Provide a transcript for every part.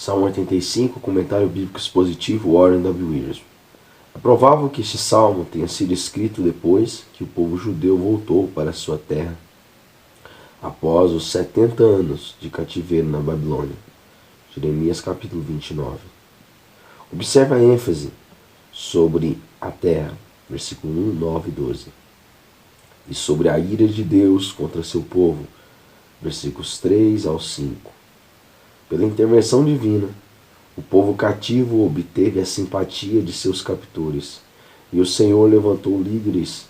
Salmo 85, comentário bíblico expositivo, Warren W. Williams. É provável que este salmo tenha sido escrito depois que o povo judeu voltou para sua terra, após os 70 anos de cativeiro na Babilônia. Jeremias capítulo 29. Observe a ênfase sobre a terra, versículo 1, 9 e 12. E sobre a ira de Deus contra seu povo, versículos 3 ao 5. Pela intervenção divina, o povo cativo obteve a simpatia de seus captores, e o Senhor levantou líderes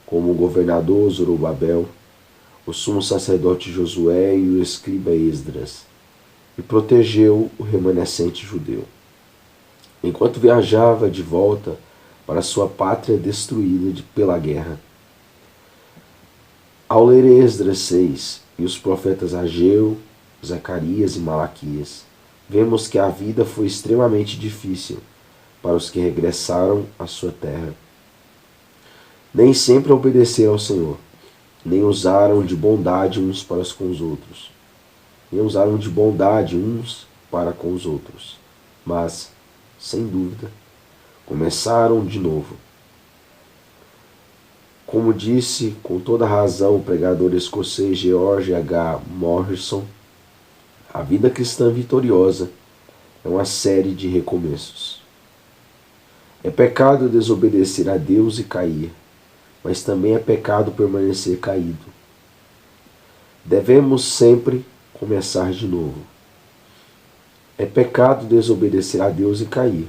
como o governador Zorobabel, o sumo sacerdote Josué e o escriba Esdras, e protegeu o remanescente judeu. Enquanto viajava de volta para sua pátria destruída pela guerra. Ao ler Esdras 6 e os profetas Ageu, Zacarias e Malaquias, vemos que a vida foi extremamente difícil para os que regressaram à sua terra. Nem sempre obedeceram ao Senhor, nem usaram de bondade uns para com os outros, mas, sem dúvida, começaram de novo. Como disse com toda razão o pregador escocês George H. Morrison, a vida cristã vitoriosa é uma série de recomeços. É pecado desobedecer a Deus e cair, mas também é pecado permanecer caído. Devemos sempre começar de novo. É pecado desobedecer a Deus e cair,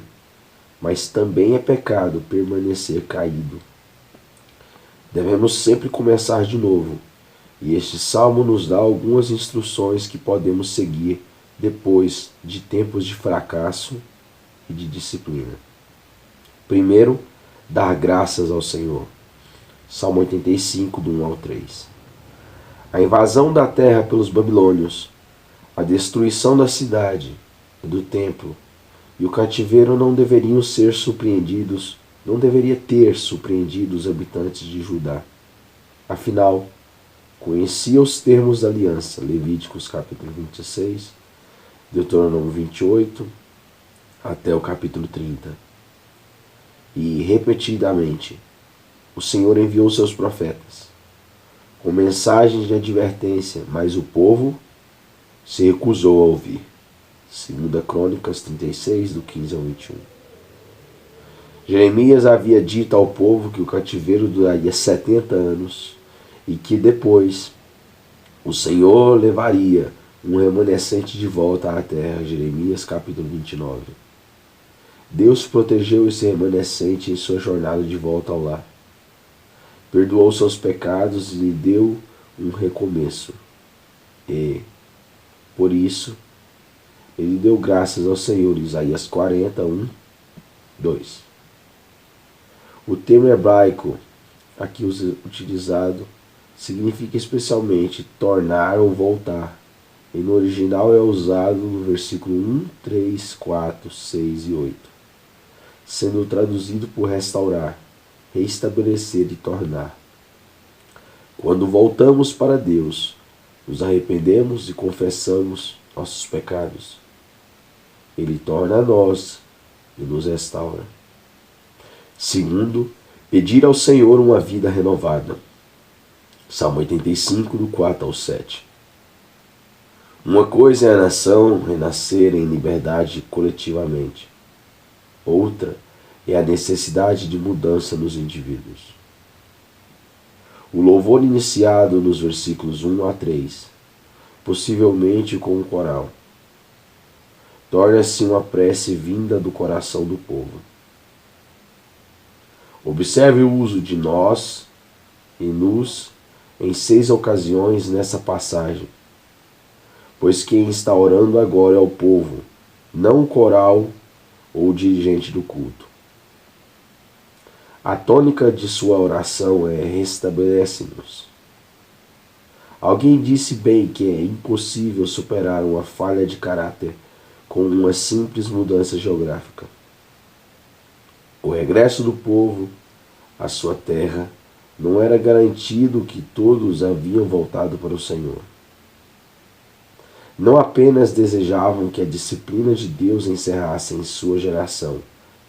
mas também é pecado permanecer caído. Devemos sempre começar de novo. E este salmo nos dá algumas instruções que podemos seguir depois de tempos de fracasso e de disciplina. Primeiro, dar graças ao Senhor. Salmo 85, do 1 ao 3. A invasão da terra pelos babilônios, a destruição da cidade e do templo e o cativeiro não deveria ter surpreendido os habitantes de Judá. Afinal, conhecia os termos da aliança, Levíticos capítulo 26, Deuteronômio 28, até o capítulo 30. E, repetidamente, o Senhor enviou seus profetas, com mensagens de advertência, mas o povo se recusou a ouvir. 2 Crônicas 36, do 15 ao 21. Jeremias havia dito ao povo que o cativeiro duraria 70 anos, e que depois o Senhor levaria um remanescente de volta à terra. Jeremias capítulo 29. Deus protegeu esse remanescente em sua jornada de volta ao lar. Perdoou seus pecados e lhe deu um recomeço. E, por isso, ele deu graças ao Senhor. Isaías 40, 1, 2. O termo hebraico aqui utilizado significa especialmente tornar ou voltar. E no original é usado no versículo 1, 3, 4, 6 e 8, sendo traduzido por restaurar, reestabelecer e tornar. Quando voltamos para Deus, nos arrependemos e confessamos nossos pecados. Ele torna a nós e nos restaura. Segundo, pedir ao Senhor uma vida renovada. Salmo 85, do 4 ao 7. Uma coisa é a nação renascer em liberdade coletivamente. Outra é a necessidade de mudança nos indivíduos. O louvor iniciado nos versículos 1 a 3, possivelmente com um coral, torna-se uma prece vinda do coração do povo. Observe o uso de nós e nos em 6 ocasiões nessa passagem, pois quem está orando agora é o povo, não o coral ou o dirigente do culto. A tônica de sua oração é restabelece-nos. Alguém disse bem que é impossível superar uma falha de caráter com uma simples mudança geográfica. O regresso do povo à sua terra não era garantido que todos haviam voltado para o Senhor. Não apenas desejavam que a disciplina de Deus encerrasse em sua geração,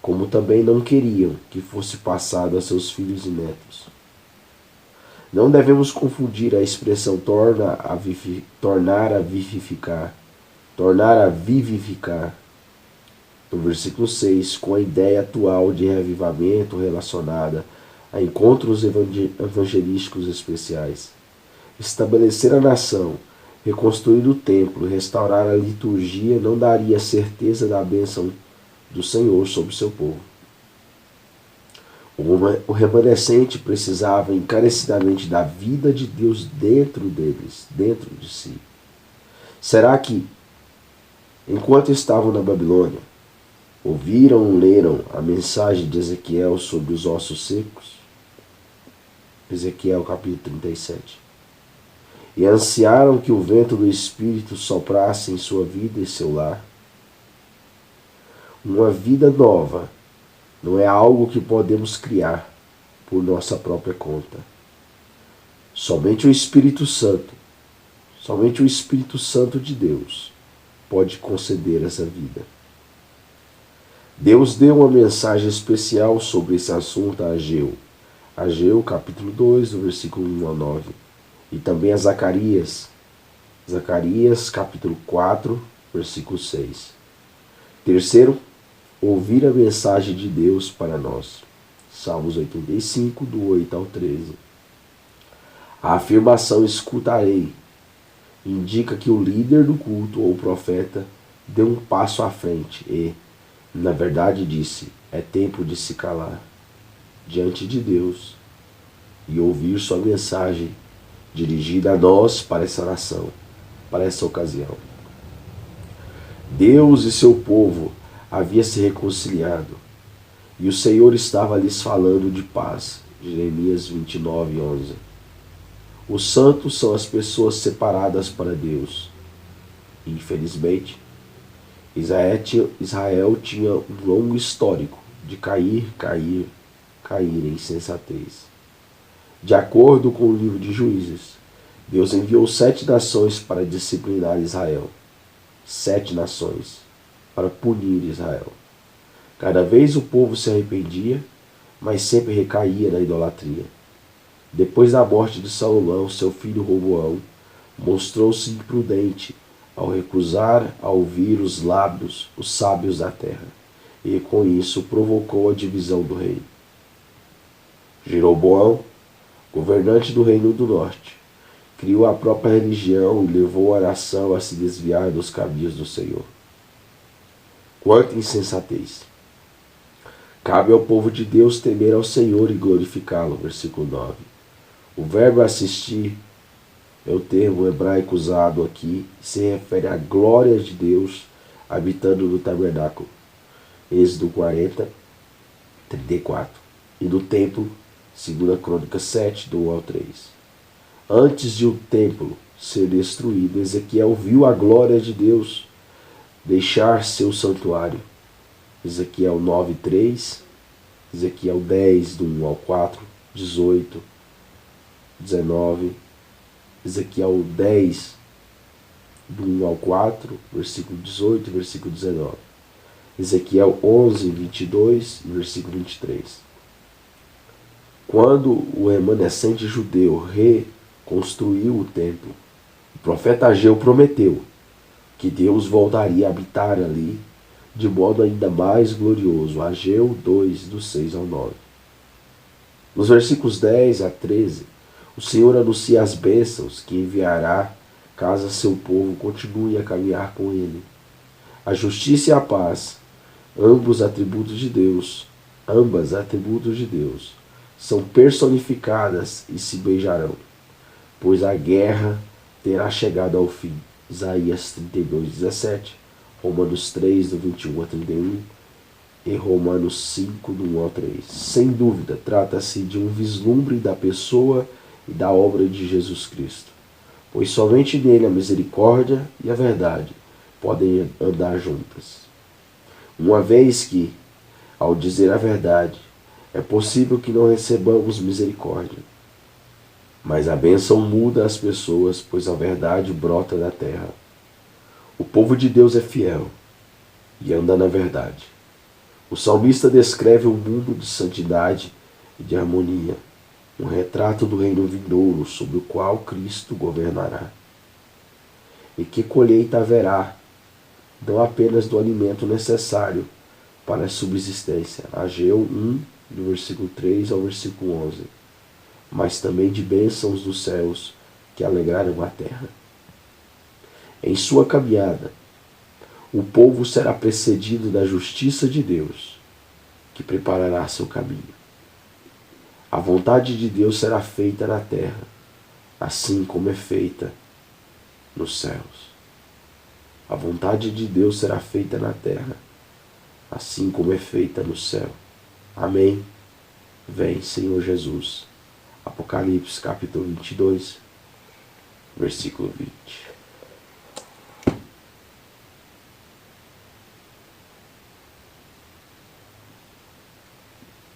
como também não queriam que fosse passado a seus filhos e netos. Não devemos confundir a expressão tornar a vivificar, no versículo 6, com a ideia atual de reavivamento relacionada a encontros evangelísticos especiais. Estabelecer a nação, reconstruir o templo, restaurar a liturgia não daria certeza da bênção do Senhor sobre seu povo. O remanescente precisava encarecidamente da vida de Deus dentro deles, dentro de si. Será que, enquanto estavam na Babilônia, ouviram ou leram a mensagem de Ezequiel sobre os ossos secos? Ezequiel capítulo 37. E ansiaram que o vento do Espírito soprasse em sua vida e seu lar? Uma vida nova não é algo que podemos criar por nossa própria conta. Somente o Espírito Santo de Deus pode conceder essa vida. Deus deu uma mensagem especial sobre esse assunto a Ageu. Ageu capítulo 2, do versículo 1 a 9. E também a Zacarias. Zacarias capítulo 4, versículo 6. Terceiro, ouvir a mensagem de Deus para nós. Salmos 85, do 8 ao 13. A afirmação escutarei indica que o líder do culto ou profeta deu um passo à frente e, na verdade, disse: é tempo de se calar diante de Deus e ouvir sua mensagem dirigida a nós para essa nação, para essa ocasião. Deus e seu povo havia se reconciliado, e o Senhor estava lhes falando de paz. Jeremias 29, 11. Os santos são as pessoas separadas para Deus. Infelizmente, Israel tinha um longo histórico de cair em insensatez. De acordo com o livro de Juízes, Deus enviou 7 nações para disciplinar Israel. 7 nações para punir Israel. Cada vez o povo se arrependia, mas sempre recaía na idolatria. Depois da morte de Salomão, seu filho Roboão mostrou-se imprudente ao recusar a ouvir os sábios da terra, e com isso provocou a divisão do reino. Jeroboão, governante do reino do norte, criou a própria religião e levou a nação a se desviar dos caminhos do Senhor. Quanta insensatez! Cabe ao povo de Deus temer ao Senhor e glorificá-lo. Versículo 9. O verbo assistir é o termo hebraico usado aqui, se refere à glória de Deus habitando no tabernáculo. Êxodo 40, 34. E no templo, 2 Crônicas 7, do 1 ao 3. Antes de o templo ser destruído, Ezequiel viu a glória de Deus deixar seu santuário. Ezequiel 9, 3, Ezequiel 10, do 1 ao 4, 18, 19, Ezequiel 10, do 1 ao 4, versículo 18 e versículo 19. Ezequiel 11, 22 e versículo 23. Quando o remanescente judeu reconstruiu o templo, o profeta Ageu prometeu que Deus voltaria a habitar ali de modo ainda mais glorioso. Ageu 2, do 6 ao 9. Nos versículos 10 a 13, o Senhor anuncia as bênçãos que enviará caso seu povo continue a caminhar com Ele. A justiça e a paz, ambas atributos de Deus, são personificadas e se beijarão, pois a guerra terá chegado ao fim. Isaías 32, 17, Romanos 3, do 21 a 31 e Romanos 5, do 1 ao 3. Sem dúvida, trata-se de um vislumbre da pessoa e da obra de Jesus Cristo, pois somente nele a misericórdia e a verdade podem andar juntas. Uma vez que, ao dizer a verdade, é possível que não recebamos misericórdia, mas a bênção muda as pessoas, pois a verdade brota da terra. O povo de Deus é fiel e anda na verdade. O salmista descreve um mundo de santidade e de harmonia, um retrato do reino vindouro sobre o qual Cristo governará. E que colheita haverá, não apenas do alimento necessário para a subsistência, Ageu 1, do versículo 3 ao versículo 11, mas também de bênçãos dos céus que alegrarão a terra. Em sua caminhada, o povo será precedido da justiça de Deus, que preparará seu caminho. A vontade de Deus será feita na terra, assim como é feita nos céus. A vontade de Deus será feita na terra, assim como é feita no céu. Amém. Vem, Senhor Jesus. Apocalipse capítulo 22, versículo 20.